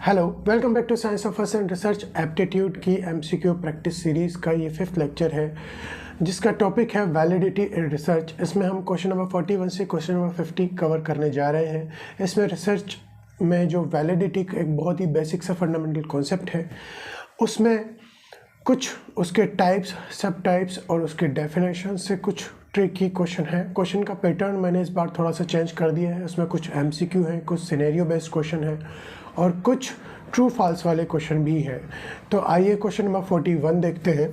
Hello, welcome back to science of and research aptitude की MCQ practice series का ये 5th lecture है जिसका टॉपिक है वैलिडिटी इन रिसर्च। इसमें हम क्वेश्चन नंबर 41 से क्वेश्चन नंबर 50 कवर करने जा रहे हैं। इसमें रिसर्च में जो वैलिडिटी एक बहुत ही बेसिक सा फंडामेंटल कॉन्सेप्ट है, उसमें कुछ उसके टाइप्स, सब टाइप्स और उसके डेफिनेशन से कुछ ट्रिकी क्वेश्चन है। क्वेश्चन का पैटर्न मैंने इस बार थोड़ा सा चेंज कर दिया है। उसमें कुछ एमसीक्यू है, कुछ सिनेरियो बेस्ड क्वेश्चन है और कुछ ट्रू फॉल्स वाले क्वेश्चन भी हैं। तो आइए क्वेश्चन नंबर 41 देखते हैं।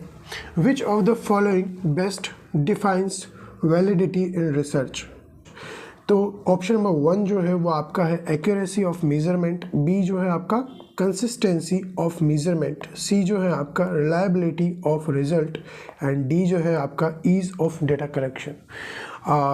विच of the following best defines validity in research. तो ऑप्शन नंबर 1 जो है वो आपका है एक्यूरेसी ऑफ मेजरमेंट, बी जो है आपका कंसिस्टेंसी ऑफ मेजरमेंट, सी जो है आपका reliability of result and D जो है आपका ease of data collection.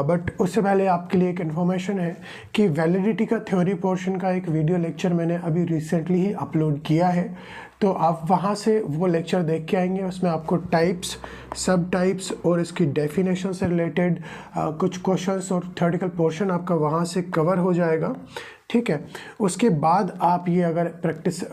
But उससे पहले आपके लिए एक इन्फॉर्मेशन है कि वैलिडिटी का थ्योरी पोर्शन का एक वीडियो लेक्चर मैंने अभी रिसेंटली ही अपलोड किया है, तो आप वहाँ से वो लेक्चर देख के आएंगे। उसमें आपको टाइप्स, सब टाइप्स और इसकी डेफिनेशन से रिलेटेड कुछ क्वेश्चंस और थ्योरेटिकल पोर्शन आपका वहाँ से कवर हो जाएगा, ठीक है। उसके बाद आप ये अगर प्रैक्टिस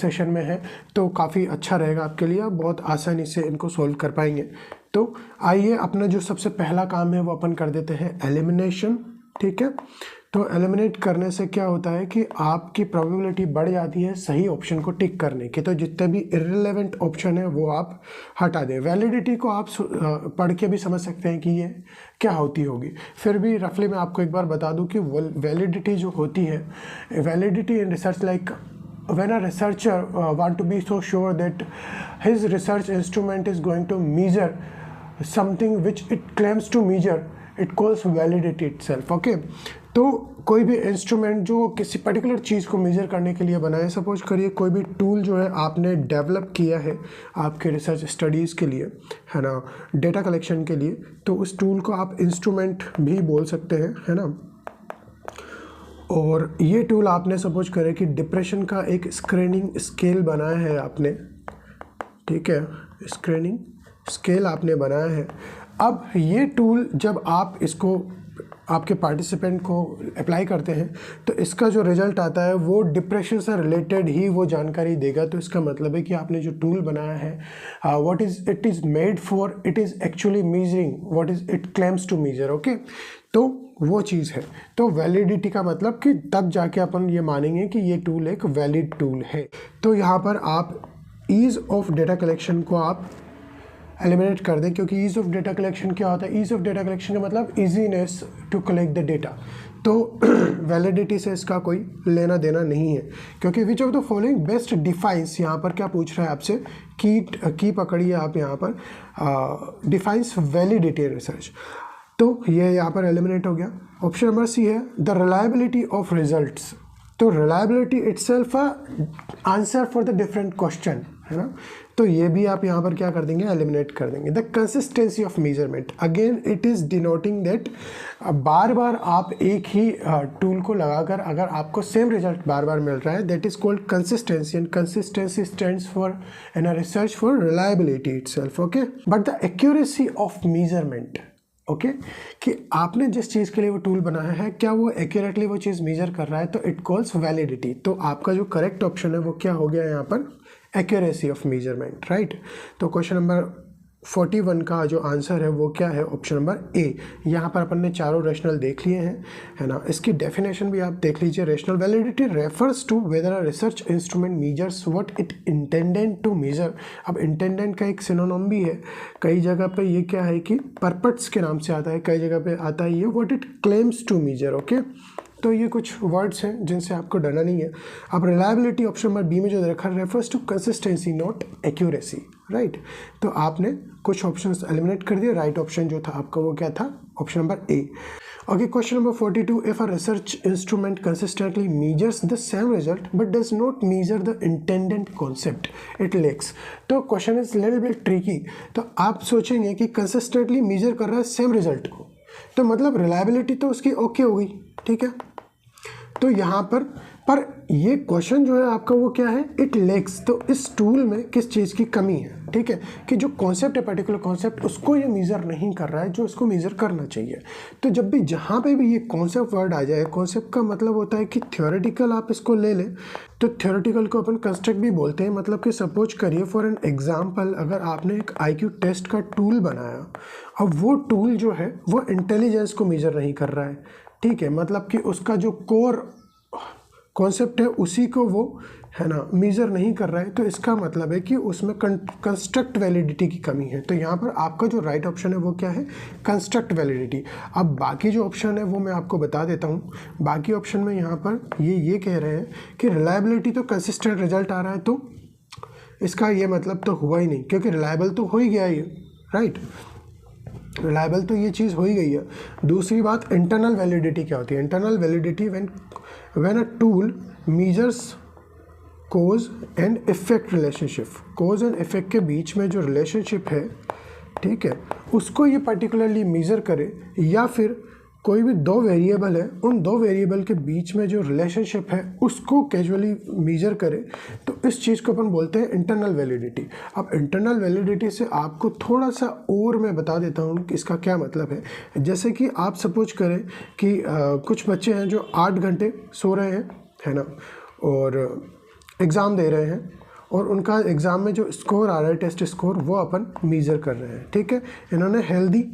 सेशन में है तो काफ़ी अच्छा रहेगा आपके लिए, आप बहुत आसानी से इनको सोल्व कर पाएंगे। तो आइए अपना जो सबसे पहला काम है वो अपन कर देते हैं एलिमिनेशन, ठीक है। तो एलिमिनेट करने से क्या होता है कि आपकी प्रोबेबिलिटी बढ़ जाती है सही ऑप्शन को टिक करने की। तो जितने भी इर्रेलेवेंट ऑप्शन है वो आप हटा दें। वैलिडिटी को आप पढ़ के भी समझ सकते हैं कि ये क्या होती होगी, फिर भी रफली मैं आपको एक बार बता दूं कि वैलिडिटी जो होती है, validity in research like when a researcher want to be so sure that his research instrument is going to measure something which it claims to measure, it calls validity itself, okay। तो कोई भी instrument जो किसी particular चीज़ को major करने के लिए बनाए, सपोज करिए कोई भी टूल जो है आपने डेवलप किया है आपके रिसर्च स्टडीज़ के लिए, है ना, डेटा कलेक्शन के लिए, तो उस टूल को आप इंस्ट्रूमेंट भी बोल सकते हैं, है ना। और ये टूल आपने सपोज करें कि डिप्रेशन का एक स्क्रीनिंग स्केल बनाया है आपने, ठीक है, स्क्रीनिंग स्केल आपने बनाया है। अब ये टूल जब आप इसको आपके पार्टिसिपेंट को अप्लाई करते हैं तो इसका जो रिजल्ट आता है वो डिप्रेशन से रिलेटेड ही वो जानकारी देगा। तो इसका मतलब है कि आपने जो टूल बनाया है, what is it is made for, it is actually measuring what is it claims to measure, okay. तो वो चीज़ है। तो वैलिडिटी का मतलब कि तब जाके अपन ये मानेंगे कि ये टूल एक वैलिड टूल है। तो यहाँ पर आप ईज़ ऑफ डेटा कलेक्शन को आप एलिमिनेट कर दें, क्योंकि ईज़ ऑफ डेटा कलेक्शन क्या होता है, ईज़ ऑफ डेटा कलेक्शन का मतलब easiness to collect the data. तो वैलिडिटी से इसका कोई लेना देना नहीं है, क्योंकि which of the following best defines, यहाँ पर क्या पूछ रहा है आपसे, की पकड़िए आप यहाँ पर, डिफाइंस वैलिडिटी रिसर्च। तो ये यहाँ पर एलिमिनेट हो गया। ऑप्शन नंबर सी है द रिलायबिलिटी ऑफ रिजल्ट्स। तो reliability itself answer for the different question, है ना। तो ये भी आप यहाँ पर क्या कर देंगे, एलिमिनेट कर देंगे। The consistency of measurement, again it is denoting that बार बार आप एक ही टूल को लगाकर अगर आपको सेम रिजल्ट बार बार मिल रहा है, that is called consistency, and consistency stands for in a research for reliability itself, okay. But the accuracy of measurement, okay, कि आपने जिस चीज़ के लिए वो टूल बनाया है क्या वो एक्यूरेटली वो चीज़ मेजर कर रहा है, तो इट कॉल्स वैलिडिटी। तो आपका जो करेक्ट ऑप्शन है वो क्या हो गया यहाँ पर, एक्यूरेसी ऑफ मेजरमेंट, राइट। तो क्वेश्चन नंबर 41 का जो आंसर है वो क्या है, ऑप्शन नंबर ए। यहाँ पर अपन ने चारों रेशनल देख लिए हैं, है ना। इसकी डेफिनेशन भी आप देख लीजिए। Rational validity refers to whether a research instrument measures what it intended to measure. अब इंटेंडेड का एक सिनोनिम भी है, कई जगह पे ये क्या है कि परपट्स के नाम से आता है, कई जगह पे आता है ये what it claims to measure, okay. तो ये कुछ वर्ड्स हैं जिनसे आपको डरना नहीं है। अब रिलायबिलिटी ऑप्शन नंबर बी में जो रखा refers to consistency not accuracy, right. तो आपने कुछ ऑप्शंस एलिमिनेट कर दिए। राइट ऑप्शन जो था आपका वो क्या था, option number A, okay. Question number 42, if a research instrument consistently measures the same result but does not measure the intended concept it lacks. तो question is little bit tricky. तो आप सोचेंगे कि कंसिस्टेंटली मेजर कर रहा है same result को, तो मतलब रिलायबिलिटी तो उसकी ओके हो गई, ठीक है। तो यहाँ पर ये क्वेश्चन जो है आपका वो क्या है, इट लैक्स, तो इस टूल में किस चीज़ की कमी है, ठीक है, कि जो कॉन्सेप्ट है, पर्टिकुलर कॉन्सेप्ट, उसको ये मेज़र नहीं कर रहा है जो उसको मेज़र करना चाहिए। तो जब भी जहाँ पे भी ये कॉन्सेप्ट वर्ड आ जाए, कॉन्सेप्ट का मतलब होता है कि थ्योरेटिकल आप इसको ले लें, तो थ्योरेटिकल को अपन कंस्ट्रक्ट भी बोलते हैं। मतलब कि सपोज करिए फॉर एन एग्जाम्पल, अगर आपने एक IQ टेस्ट का टूल बनाया, अब वो टूल जो है वो इंटेलिजेंस को मेज़र नहीं कर रहा है, ठीक है, मतलब कि उसका जो कोर कॉन्सेप्ट है उसी को वो, है ना, मेज़र नहीं कर रहा है, तो इसका मतलब है कि उसमें कंस्ट्रक्ट वैलिडिटी की कमी है। तो यहाँ पर आपका जो राइट ऑप्शन है वो क्या है, कंस्ट्रक्ट वैलिडिटी। अब बाकी जो ऑप्शन है वो मैं आपको बता देता हूँ। बाकी ऑप्शन में यहाँ पर ये कह रहे हैं कि रिलायबिलिटी तो कंसिस्टेंट रिजल्ट आ रहा है, तो इसका ये मतलब तो हुआ ही नहीं, क्योंकि रिलायबल तो हो ही गया ये, राइट, रिलायबल तो ये चीज़ हो ही गई है। दूसरी बात, इंटरनल वैलिडिटी क्या होती है? Internal validity when a tool measures cause and effect relationship, cause and effect के बीच में जो रिलेशनशिप है, ठीक है, उसको ये पर्टिकुलरली मेज़र करे, या फिर कोई भी दो वेरिएबल है, उन दो वेरिएबल के बीच में जो रिलेशनशिप है उसको कैजुअली मेज़र करे, तो इस चीज़ को अपन बोलते हैं इंटरनल वैलिडिटी। अब इंटरनल वैलिडिटी से आपको थोड़ा सा और मैं बता देता हूँ कि इसका क्या मतलब है। जैसे कि आप सपोज करें कि कुछ बच्चे हैं जो 8 घंटे सो रहे हैं, है ना, और एग्ज़ाम दे रहे हैं, और उनका एग्ज़ाम में जो स्कोर आ रहा है, टेस्ट स्कोर, वो अपन मेज़र कर रहे हैं, ठीक है। इन्होंने हेल्दी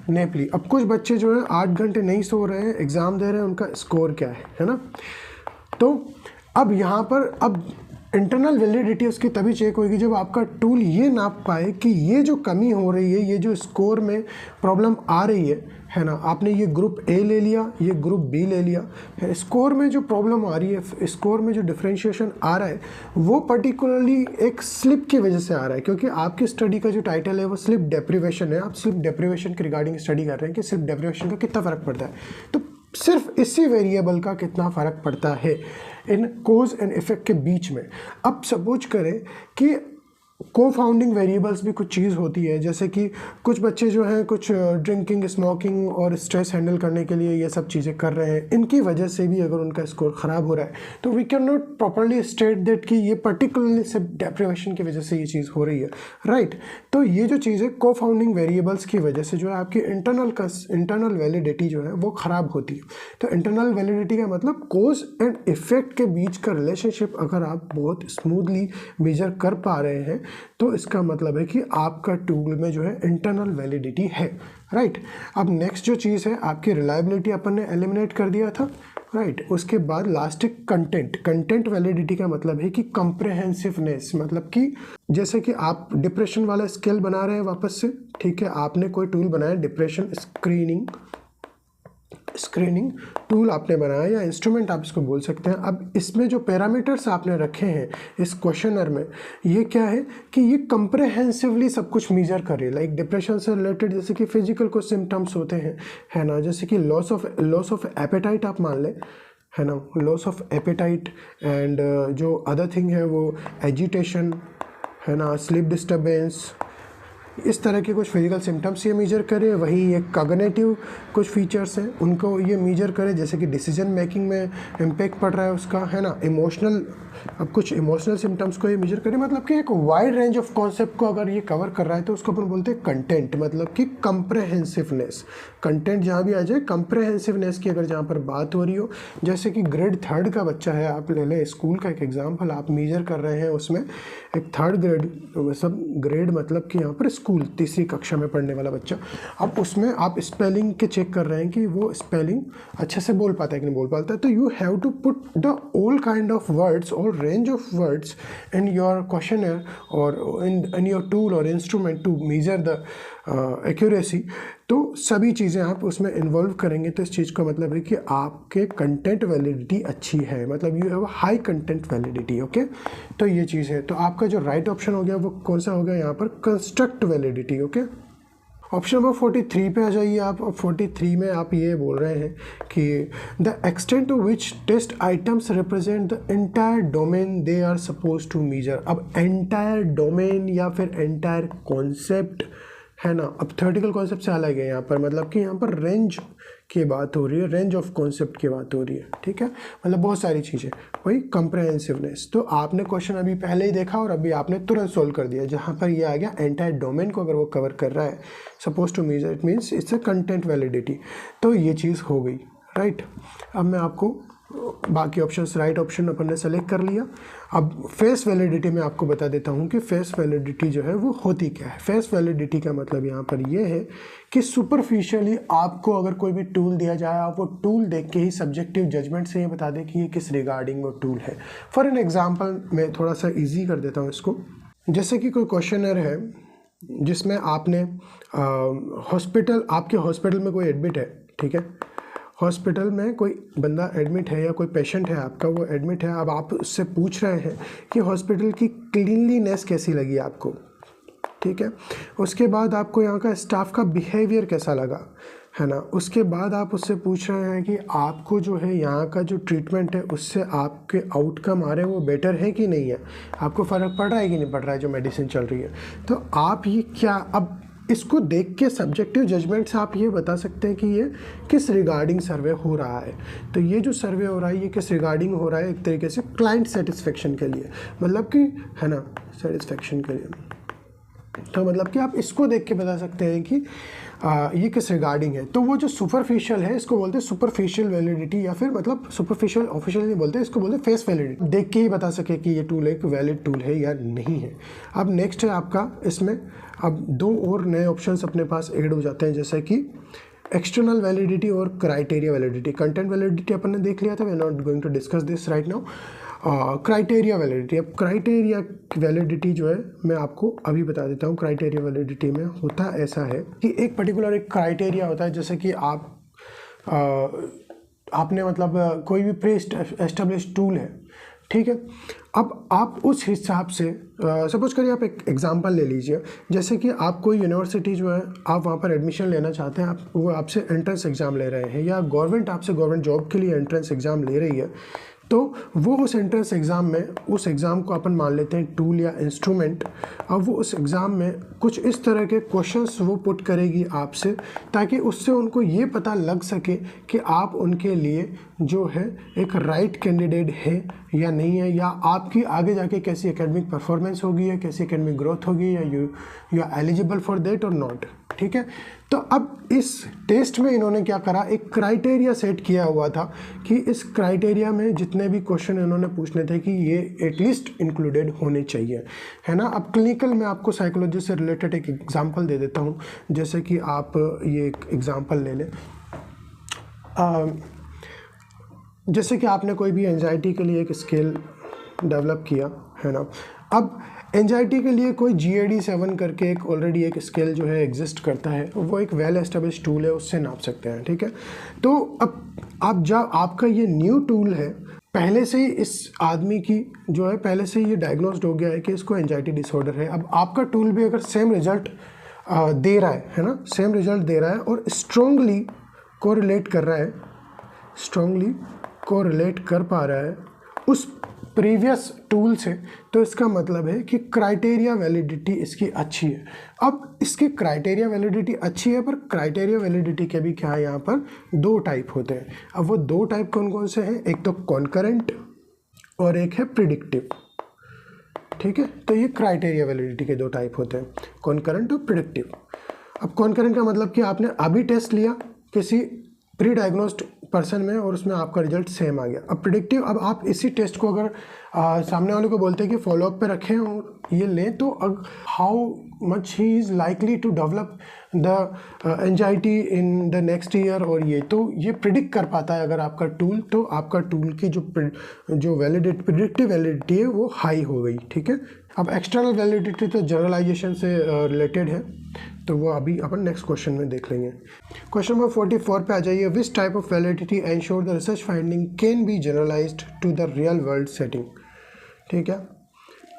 नैप ली। अब कुछ बच्चे जो है 8 घंटे नहीं सो रहे हैं, एग्ज़ाम दे रहे हैं, उनका स्कोर क्या है ना। तो अब यहाँ पर अब इंटरनल वैलिडिटी उसकी तभी चेक होगी जब आपका टूल ये नाप पाए कि ये जो कमी हो रही है, ये जो स्कोर में प्रॉब्लम आ रही है ना, आपने ये ग्रुप ए ले लिया, ये ग्रुप बी ले लिया, स्कोर में जो प्रॉब्लम आ रही है, स्कोर में जो डिफरेंशिएशन आ रहा है, वो पर्टिकुलरली एक स्लिप की वजह से आ रहा है, क्योंकि आपकी स्टडी का जो टाइटल है वो स्लिप डेप्रिवेशन है। आप स्लिप डेप्रिवेशन के रिगार्डिंग स्टडी कर रहे हैं कि स्लिप डेप्रिवेशन का कितना फ़र्क पड़ता है, तो सिर्फ इसी वेरिएबल का कितना फ़र्क पड़ता है इन कोज एंड इफेक्ट के बीच में। अब सपोज करें कि को-फाउंडिंग वेरिएबल्स भी कुछ चीज़ होती है, जैसे कि कुछ बच्चे जो हैं कुछ ड्रिंकिंग, स्मोकिंग और स्ट्रेस हैंडल करने के लिए ये सब चीज़ें कर रहे हैं, इनकी वजह से भी अगर उनका स्कोर ख़राब हो रहा है, तो we can not properly state that कि ये पर्टिकुलरली सिर्फ डेप्रिवेशन की वजह से ये चीज़ हो रही है, राइट। तो ये जो चीज़ है को-फाउंडिंग वेरिएबल्स की वजह से जो है आपकी इंटरनल वैलिडिटी जो है वो ख़राब होती है। तो इंटरनल वैलिडिटी का मतलब कोज एंड इफेक्ट के बीच का रिलेशनशिप अगर आप बहुत स्मूथली मेजर कर पा रहे हैं, तो इसका मतलब है कि आपका टूल में जो है इंटरनल वैलिडिटी है, राइट। अब नेक्स्ट जो चीज़ है आपकी रिलायबिलिटी अपन ने एलिमिनेट कर दिया था, राइट। उसके बाद लास्ट कंटेंट वैलिडिटी का मतलब है कि कंप्रेहेंसिवनेस, मतलब कि जैसे कि आप डिप्रेशन वाला स्केल बना रहे हैं वापस से, ठीक है, आपने कोई टूल बनाया, डिप्रेशन स्क्रीनिंग टूल आपने बनाया या इंस्ट्रूमेंट आप इसको बोल सकते हैं। अब इसमें जो पैरामीटर्स आपने रखे हैं इस क्वेश्चनर में, ये क्या है कि ये कंप्रेहेंसिवली सब कुछ मेजर करे, लाइक डिप्रेशन से रिलेटेड जैसे कि फिजिकल कुछ सिम्टम्स होते हैं, है ना, जैसे कि लॉस ऑफ एपेटाइट आप मान लें, है ना, लॉस ऑफ एपेटाइट, एंड जो अदर थिंग है वो एजिटेशन, है ना, स्लीप डिस्टर्बेंस, इस तरह के कुछ फिजिकल सिम्टम्स ये मेजर करे। वहीं ये कॉग्निटिव कुछ फीचर्स हैं उनको ये मेजर करे, जैसे कि डिसीजन मेकिंग में इम्पैक्ट पड़ रहा है उसका, है ना, इमोशनल, अब कुछ इमोशनल सिम्टम्स को ये मेजर करे, मतलब कि एक वाइड रेंज ऑफ कॉन्सेप्ट को अगर ये कवर कर रहा है तो उसको अपन बोलते हैं कंटेंट, मतलब कि कंप्रेहेंसिवनेस। कंटेंट जहाँ भी आ जाए, कंप्रेहेंसिवनेस की अगर जहाँ पर बात हो रही हो, जैसे कि ग्रेड 3 का बच्चा है, आप ले लें स्कूल का एक एग्जाम्पल, आप मेजर कर रहे हैं उसमें एक 3rd ग्रेड, सब ग्रेड मतलब कि यहाँ पर स्कूल 3री कक्षा में पढ़ने वाला बच्चा, अब उसमें आप स्पेलिंग के चेक कर रहे हैं कि वो स्पेलिंग अच्छे से बोल पाता है कि नहीं बोल पाता है, तो you have to put the all kind of words और range of words in your questionnaire or in your tool or instrument to measure the accuracy। तो सभी चीज़ें आप उसमें इन्वॉल्व करेंगे, तो इस चीज़ का मतलब है कि आपके कंटेंट वैलिडिटी अच्छी है, मतलब you have high content validity, okay. तो ये चीज़ है, तो आपका जो राइट ऑप्शन हो गया वो कौन सा हो गया यहाँ पर, construct validity, okay. Option number 43 पे आ जाइए आप। अब 43 में आप ये बोल रहे हैं कि the extent to which test items represent the entire domain they are suppose to measure. अब एंटायर डोमेन या फिर एंटायर कॉन्सेप्ट, है ना। अब थ्योरेटिकल कॉन्सेप्ट से अलग है यहाँ पर, मतलब कि यहाँ पर रेंज की बात हो रही है, रेंज ऑफ कॉन्सेप्ट की बात हो रही है, ठीक है। मतलब बहुत सारी चीज़ें, वही कंप्रहेंसिवनेस। तो आपने क्वेश्चन अभी पहले ही देखा और अभी आपने तुरंत सोल्व कर दिया, जहाँ पर ये आ गया एंटायर डोमेन को अगर वो कवर कर रहा है, suppose to mean it means it's a content validity, तो ये चीज़ हो गई, राइट। अब मैं आपको बाकी ऑप्शंस, राइट ऑप्शन अपन ने सेलेक्ट कर लिया। अब फेस वैलिडिटी में आपको बता देता हूँ कि फेस वैलिडिटी जो है वो होती क्या है। फेस वैलिडिटी का मतलब यहाँ पर ये है कि सुपरफिशियली आपको अगर कोई भी टूल दिया जाए, आप वो टूल देख के ही सब्जेक्टिव जजमेंट से ये बता दें कि ये किस रिगार्डिंग वो टूल है। फॉर एन एग्जाम्पल मैं थोड़ा सा ईजी कर देता हूँ इसको। जैसे कि कोई क्वेश्चनर है जिसमें आपने हॉस्पिटल, आपके हॉस्पिटल में कोई एडमिट है, ठीक है, हॉस्पिटल में कोई बंदा एडमिट है या कोई पेशेंट है आपका, वो एडमिट है। अब आप उससे पूछ रहे हैं कि हॉस्पिटल की क्लीनलीनेस कैसी लगी आपको, ठीक है। उसके बाद आपको यहाँ का स्टाफ का बिहेवियर कैसा लगा, है ना। उसके बाद आप उससे पूछ रहे हैं कि आपको जो है यहाँ का जो ट्रीटमेंट है उससे आपके आउटकम आ रहे हैं वो बेटर है कि नहीं है, आपको फ़र्क पड़ रहा है कि नहीं पड़ रहा है जो मेडिसिन चल रही है। तो आप ये क्या, अब इसको देख के सब्जेक्टिव जजमेंट से आप ये बता सकते हैं कि ये किस रिगार्डिंग सर्वे हो रहा है। तो ये जो सर्वे हो रहा है ये किस रिगार्डिंग हो रहा है, एक तरीके से क्लाइंट सेटिस्फेक्शन के लिए, मतलब कि, है ना, सेटिस्फेक्शन के लिए। तो मतलब कि आप इसको देख के बता सकते हैं कि ये किस रिगार्डिंग है। तो वो जो सुपरफिशियल है इसको बोलते हैं सुपरफिशियल वैलिडिटी, या फिर मतलब सुपरफिशियल ऑफिशियल नहीं बोलते, इसको बोलते हैं फेस वैलिडिटी। देख के ही बता सके कि ये टूल एक वैलिड टूल है या नहीं है। अब नेक्स्ट है आपका, इसमें अब दो और नए ऑप्शंस अपने पास ऐड हो जाते हैं, जैसे कि एक्सटर्नल वैलिडिटी और क्राइटेरिया वैलिडिटी। कंटेंट वैलिडिटी अपन ने देख लिया था, we are not going to discuss this right now. Criteria validity, अब क्राइटेरिया वैलिडिटी जो है मैं आपको अभी बता देता हूँ। क्राइटेरिया वैलिडिटी में होता ऐसा है कि एक पर्टिकुलर एक क्राइटेरिया होता है, जैसे कि आपने मतलब कोई भी प्री एस्टेब्लिश टूल है, ठीक है। अब आप उस हिसाब से सपोज करिए, आप एक एग्जांपल ले लीजिए, जैसे कि आप कोई यूनिवर्सिटी जो है आप वहाँ पर एडमिशन लेना चाहते हैं, आप वो आपसे एंट्रेंस एग्ज़ाम ले रहे हैं, या गवर्नमेंट आपसे गवर्नमेंट जॉब के लिए एंट्रेंस एग्ज़ाम ले रही है, तो वो उस एंट्रेंस एग्ज़ाम में, उस एग्ज़ाम को अपन मान लेते हैं टूल या इंस्ट्रूमेंट। अब वो उस एग्ज़ाम में कुछ इस तरह के क्वेश्चंस वो पुट करेगी आपसे, ताकि उससे उनको ये पता लग सके कि आप उनके लिए जो है एक राइट कैंडिडेट है या नहीं है, या आपकी आगे जाके कैसी एकेडमिक परफॉर्मेंस होगी या कैसी एकेडमिक ग्रोथ होगी, या you are eligible for that or not, ठीक है। तो अब इस टेस्ट में इन्होंने क्या करा, एक क्राइटेरिया सेट किया हुआ था कि इस क्राइटेरिया में जितने भी क्वेश्चन इन्होंने पूछने थे कि ये एटलीस्ट इंक्लूडेड होने चाहिए, है ना। अब क्लिनिकल में आपको साइकोलॉजी से रिलेटेड एक एग्जांपल दे देता हूँ, जैसे कि आप ये एक एग्जांपल ले लें। जैसे कि आपने कोई भी एंजाइटी के लिए एक स्केल डेवलप किया, है ना। अब एंजाइटी के लिए कोई GAD-7 करके एक ऑलरेडी एक स्केल जो है एग्जिस्ट करता है, वो एक वेल एस्टेब्लिश टूल है, उससे नाप सकते हैं, ठीक है। तो अब आप जब आपका ये न्यू टूल है, पहले से ही इस आदमी की जो है पहले से ही ये डायग्नोस्ड हो गया है कि इसको एंजाइटी डिसऑर्डर है। अब आपका टूल भी अगर सेम रिजल्ट दे रहा है ना, सेम रिजल्ट दे रहा है और स्ट्रांगली कोरिलेट कर रहा है, स्ट्रांगली कोरिलेट कर पा रहा है उस प्रीवियस टूल से, तो इसका मतलब है कि क्राइटेरिया वैलिडिटी इसकी अच्छी है। अब इसकी क्राइटेरिया वैलिडिटी अच्छी है, पर क्राइटेरिया वैलिडिटी के भी क्या है, यहाँ पर दो टाइप होते हैं। अब वो दो टाइप कौन कौन से हैं, एक तो कॉन्करेंट और एक है प्रिडिक्टिव, ठीक है। तो ये क्राइटेरिया वैलिडिटी के दो टाइप होते हैं, कॉन्करेंट और प्रिडिक्टिव। अब कॉन्करेंट का मतलब कि आपने अभी टेस्ट लिया किसी प्री डायग्नोस्ड पर्सन में और उसमें आपका रिजल्ट सेम आ गया। अब प्रिडिक्टिव, अब आप इसी टेस्ट को अगर सामने वाले को बोलते हैं कि फॉलोअप पे रखें और ये लें, तो how much he is likely to develop the anxiety in the next year, और ये प्रिडिक्ट कर पाता है अगर आपका टूल, तो आपका टूल की जो प्रिडिक्टिव वैलिडिटी है वो हाई हो गई, ठीक है। अब एक्सटर्नल वैलिडिटी तो जनरलाइजेशन से रिलेटेड है, तो वो अभी अपन नेक्स्ट क्वेश्चन में देख लेंगे। क्वेश्चन नंबर 44 पे आ जाइए। Which type of validity ensure the research finding can be generalised to the real world setting, ठीक है।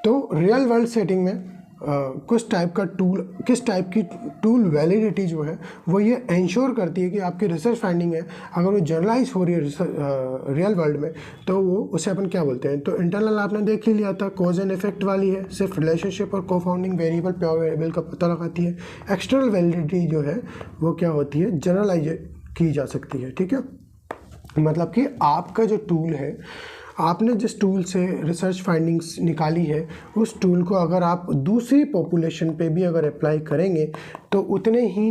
तो रियल वर्ल्ड सेटिंग में किस टाइप की टूल वैलिडिटी जो है वो ये इंश्योर करती है कि आपकी रिसर्च फाइंडिंग है अगर वो जनरलाइज हो रही है रियल वर्ल्ड में तो वो उसे अपन क्या बोलते हैं। तो इंटरनल आपने देख ही लिया था, कॉज एंड इफेक्ट वाली है, सिर्फ रिलेशनशिप और कोफाउंडिंग वेरिएबल प्योर वेरिएबल का पता लगाती है। एक्सटर्नल वैलिडिटी जो है वो क्या होती है, जनरलाइज की जा सकती है, ठीक है। मतलब कि आपका जो टूल है, आपने जिस टूल से रिसर्च फाइंडिंग्स निकाली है उस टूल को अगर आप दूसरी पॉपुलेशन पे भी अगर अप्लाई करेंगे तो उतने ही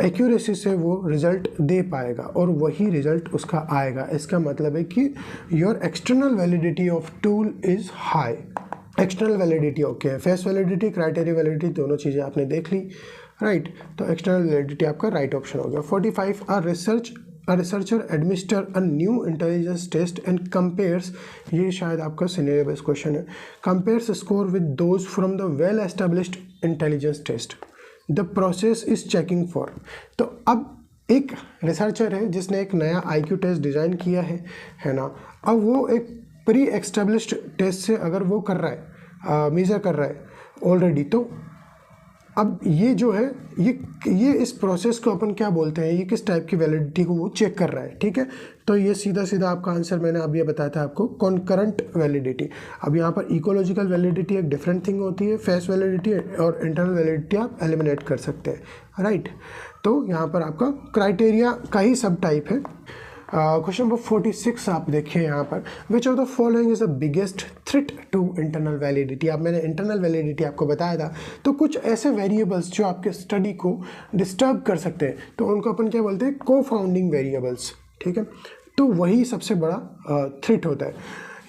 एक्यूरेसी से वो रिज़ल्ट दे पाएगा और वही रिज़ल्ट उसका आएगा। इसका मतलब है कि your external validity of tool is high. External validity okay है, फेस वैलिडिटी, क्राइटेरिया वैलिडिटी दोनों चीज़ें आपने देख ली, राइट। तो एक्सटर्नल वैलिडिटी आपका राइट ऑप्शन हो गया। 45 A researcher administer a new intelligence test and compares, ये शायद आपका सिनेरियो बेस्ड क्वेश्चन है, compares score with those from the well established intelligence test. The process is checking for. तो अब एक रिसर्चर है जिसने एक नया IQ टेस्ट डिज़ाइन किया है ना। अब वो एक प्री एस्टेब्लिश्ड टेस्ट से अगर वो कर रहा है, मेज़र कर रहा है ऑलरेडी, तो अब ये जो है ये इस प्रोसेस को अपन क्या बोलते हैं, ये किस टाइप की वैलिडिटी को वो चेक कर रहा है, ठीक है। तो ये सीधा आपका आंसर मैंने अब ये बताया था आपको, कॉन्करेंट वैलिडिटी। अब यहाँ पर इकोलॉजिकल वैलिडिटी एक डिफरेंट थिंग होती है, फेस वैलिडिटी और इंटरनल वैलिडिटी आप एलिमिनेट कर सकते हैं, राइट। तो यहाँ पर आपका क्राइटेरिया का ही सब टाइप है। क्वेश्चन नंबर 46 आप देखिए यहाँ पर, which of the following is the biggest threat to internal validity. अब मैंने इंटरनल वैलिडिटी आपको बताया था, तो कुछ ऐसे वेरिएबल्स जो आपके स्टडी को डिस्टर्ब कर सकते हैं तो उनको अपन क्या बोलते हैं, को फाउंडिंग वेरिएबल्स, ठीक है। तो वही सबसे बड़ा थ्रेट होता है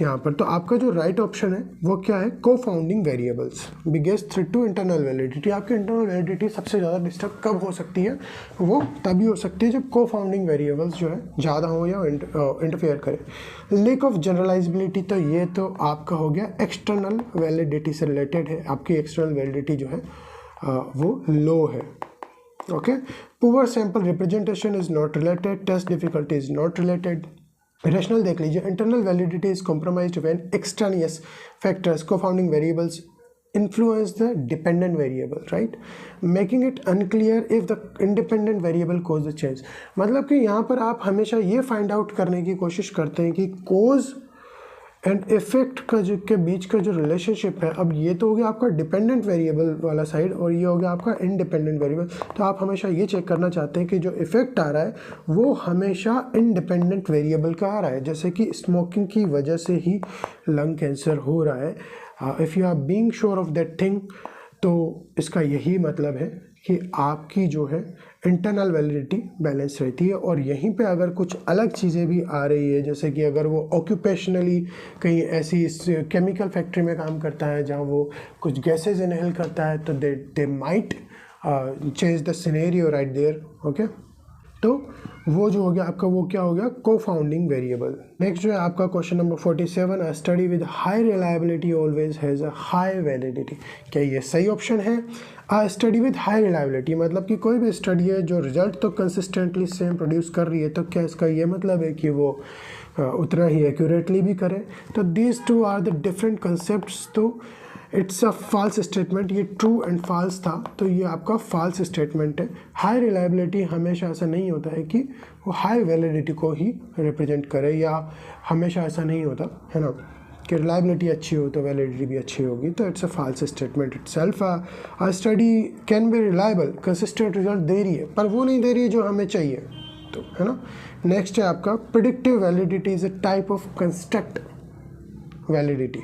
यहाँ पर। तो आपका जो राइट ऑप्शन है वो क्या है, confounding variables. Biggest threat to internal validity, आपकी इंटरनल वैलिडिटी सबसे ज़्यादा डिस्टर्ब कब हो सकती है, वो तभी हो सकती है जब को फाउंडिंग वेरिएबल्स जो है ज़्यादा हो या इंटरफेयर करें। लेक ऑफ जनरलाइजेबिलिटी, तो ये तो आपका हो गया एक्सटर्नल वैलिडिटी से रिलेटेड है, आपकी एक्सटर्नल वैलिडिटी जो है वो लो है, okay. Poor sample representation is not related, test difficulty is not related. Rational देख लीजिए, internal validity is compromised when extraneous factors co-founding variables influence the dependent variable, right, making it unclear if the independent variable cause the change। मतलब कि यहाँ पर आप हमेशा ये find out करने की कोशिश करते हैं कि कोज एंड इफेक्ट का जो के बीच का जो रिलेशनशिप है, अब ये तो हो गया आपका डिपेंडेंट वेरिएबल वाला साइड और ये हो गया आपका इंडिपेंडेंट वेरिएबल। तो आप हमेशा ये चेक करना चाहते हैं कि जो इफेक्ट आ रहा है वो हमेशा इंडिपेंडेंट वेरिएबल का आ रहा है, जैसे कि स्मोकिंग की वजह से ही लंग कैंसर हो रहा है। If you are being sure of that thing, तो इसका यही मतलब है कि आपकी जो है इंटरनल वैलिडिटी बैलेंस रहती है। और यहीं पे अगर कुछ अलग चीज़ें भी आ रही है, जैसे कि अगर वो ऑक्यूपेशनली कहीं ऐसी केमिकल फैक्ट्री में काम करता है जहाँ वो कुछ गैसेज इनहेल करता है, तो they might change the scenario right there, okay. तो वो जो हो गया आपका, वो क्या हो गया, को फाउंडिंग वेरिएबल। नेक्स्ट जो है आपका question number 47, a study with high reliability always has a high validity. क्या ये सही ऑप्शन है? अ स्टडी विद हाई रिलायबिलिटी मतलब कि कोई भी स्टडी है जो रिजल्ट तो कंसिस्टेंटली सेम प्रोड्यूस कर रही है, तो क्या इसका ये मतलब है कि वो उतना ही एक्यूरेटली भी करे? तो these two are the different concepts. तो इट्स अ फॉल्स स्टेटमेंट, ये ट्रू एंड फॉल्स था, तो ये आपका फॉल्स स्टेटमेंट है। हाई रिलायबिलिटी हमेशा ऐसा नहीं होता है कि वो हाई वैलिडिटी को ही रिप्रेजेंट करे, या हमेशा ऐसा नहीं होता है ना कि रिलायबिलिटी अच्छी हो तो वैलिडिटी भी अच्छी होगी। तो it's a false statement itself. A study can be reliable, consistent result दे रही है पर वो नहीं दे रही है जो हमें चाहिए, तो है ना। नेक्स्ट है आपका predictive validity is a type of construct validity.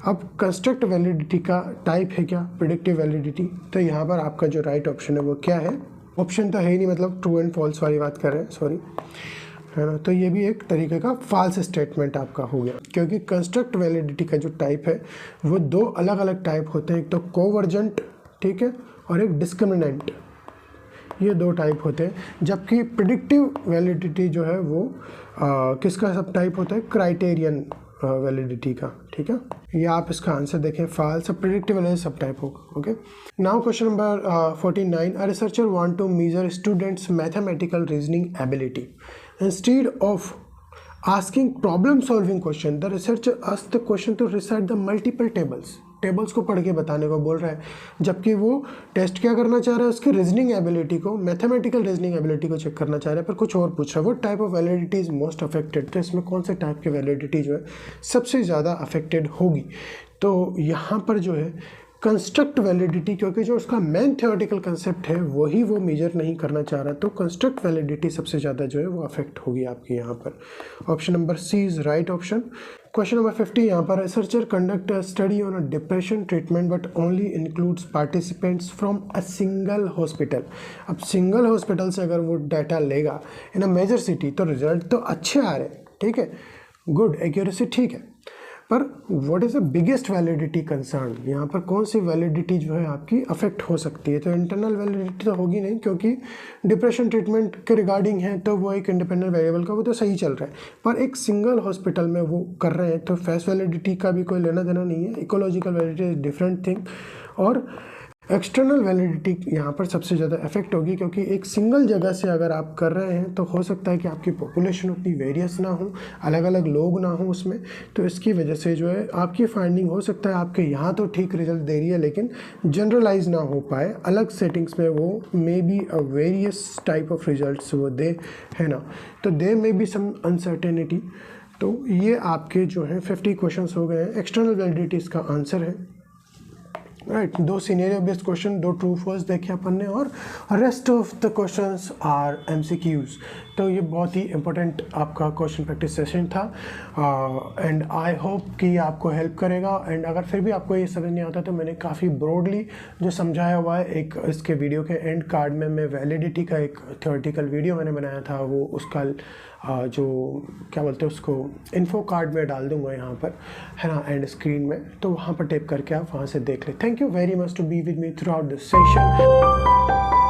अब कंस्ट्रक्ट वैलिडिटी का टाइप है क्या, प्रेडिक्टिव वैलिडिटी। तो यहाँ पर आपका जो राइट ऑप्शन है वो क्या है, ऑप्शन तो है ही नहीं, मतलब ट्रू एंड फॉल्स वाली बात कर रहे हैं, सॉरी, है ना। तो ये भी एक तरीके का फॉल्स स्टेटमेंट आपका हो गया, क्योंकि कंस्ट्रक्ट वैलिडिटी का जो टाइप है वो दो अलग अलग टाइप होते हैं, एक तो कोवर्जेंट, ठीक है, और एक डिस्क्रिमिनेंट, ये दो टाइप होते हैं। जबकि प्रेडिक्टिव वैलिडिटी जो है वो किसका सब टाइप होता है, क्राइटेरियन वैलिडिटी का, ठीक है। ये आप इसका आंसर देखें, फॉल्स प्रेडिक्टिव वैलिडिटी सब टाइप होगा, ओके। Now question number 49, a researcher want to measure students mathematical reasoning ability instead of asking problem solving question, the researcher asked the question to recite the multiple tables, tables को पढ़ के बताने को बोल रहा है, जबकि वो टेस्ट क्या करना चाह रहा है, उसकी रीजनिंग एबिलिटी को, मैथमेटिकल रीजनिंग एबिलिटी को चेक करना चाह रहा है, पर कुछ और पूछ रहा है। वो type of validity is most affected, तो इसमें कौन से टाइप की वैलिडिटी जो है सबसे ज़्यादा अफेक्टेड होगी। तो यहाँ पर जो है कंस्ट्रक्ट वैलिडिटी, क्योंकि जो उसका मेन थ्योरेटिकल कंसेप्ट है वही वो मेजर नहीं करना चाह रहा, तो कंस्ट्रक्ट वैलिडिटी सबसे ज़्यादा जो है वो अफेक्ट होगी आपकी यहाँ पर। Option number C is right option. Question number 50 यहाँ पर, researcher conduct a study on a depression treatment but only includes participants from a single hospital. अब सिंगल हॉस्पिटल से अगर वो डाटा लेगा इन अ मेजर सिटी तो result तो अच्छे आ रहे हैं, ठीक है, गुड एक्यूरेसी ठीक है, पर what is the biggest validity concern, यहाँ पर कौन सी वैलिडिटी जो है आपकी अफेक्ट हो सकती है। तो इंटरनल वैलिडिटी तो होगी नहीं, क्योंकि डिप्रेशन ट्रीटमेंट के रिगार्डिंग है तो वो एक इंडिपेंडेंट वेरिएबल का वो तो सही चल रहा है, पर एक सिंगल हॉस्पिटल में वो कर रहे हैं तो फेस वैलिडिटी का भी कोई लेना देना नहीं है। Ecological validity is different thing, और एक्सटर्नल वैलिडिटी यहाँ पर सबसे ज़्यादा इफेक्ट होगी, क्योंकि एक सिंगल जगह से अगर आप कर रहे हैं तो हो सकता है कि आपकी पॉपुलेशन उतनी वेरियस ना हो, अलग अलग लोग ना हो उसमें, तो इसकी वजह से जो है आपकी फाइंडिंग हो सकता है आपके यहाँ तो ठीक रिजल्ट दे रही है लेकिन जनरलाइज ना हो पाए, अलग सेटिंग्स में वो may be a various type of results वो दे, है ना, तो दे मे बी सम अनसर्टेनिटी। तो ये आपके जो है 50 क्वेश्चंस हो गए हैं। एक्सटर्नल वैलिडिटी इसका आंसर है, राइट। दो सिनेरियो बेस्ड क्वेश्चन, दो ट्रू फॉल्स देखे अपन ने, और rest of the questions are MCQs। तो ये बहुत ही इंपॉर्टेंट आपका क्वेश्चन प्रैक्टिस सेशन था, एंड आई होप कि आपको हेल्प करेगा। एंड अगर फिर भी आपको ये समझ नहीं आता तो मैंने काफ़ी ब्रॉडली जो समझाया हुआ है, एक इसके वीडियो के एंड कार्ड में मैं वैलिडिटी का एक थ्योरेटिकल वीडियो मैंने बनाया था, वो उसका जो क्या बोलते हैं उसको इन्फो कार्ड में डाल दूंगा यहाँ पर, है ना, एंड स्क्रीन में, तो वहाँ पर टेप करके आप वहाँ से देख लें। Thank you very much to be with me throughout this session.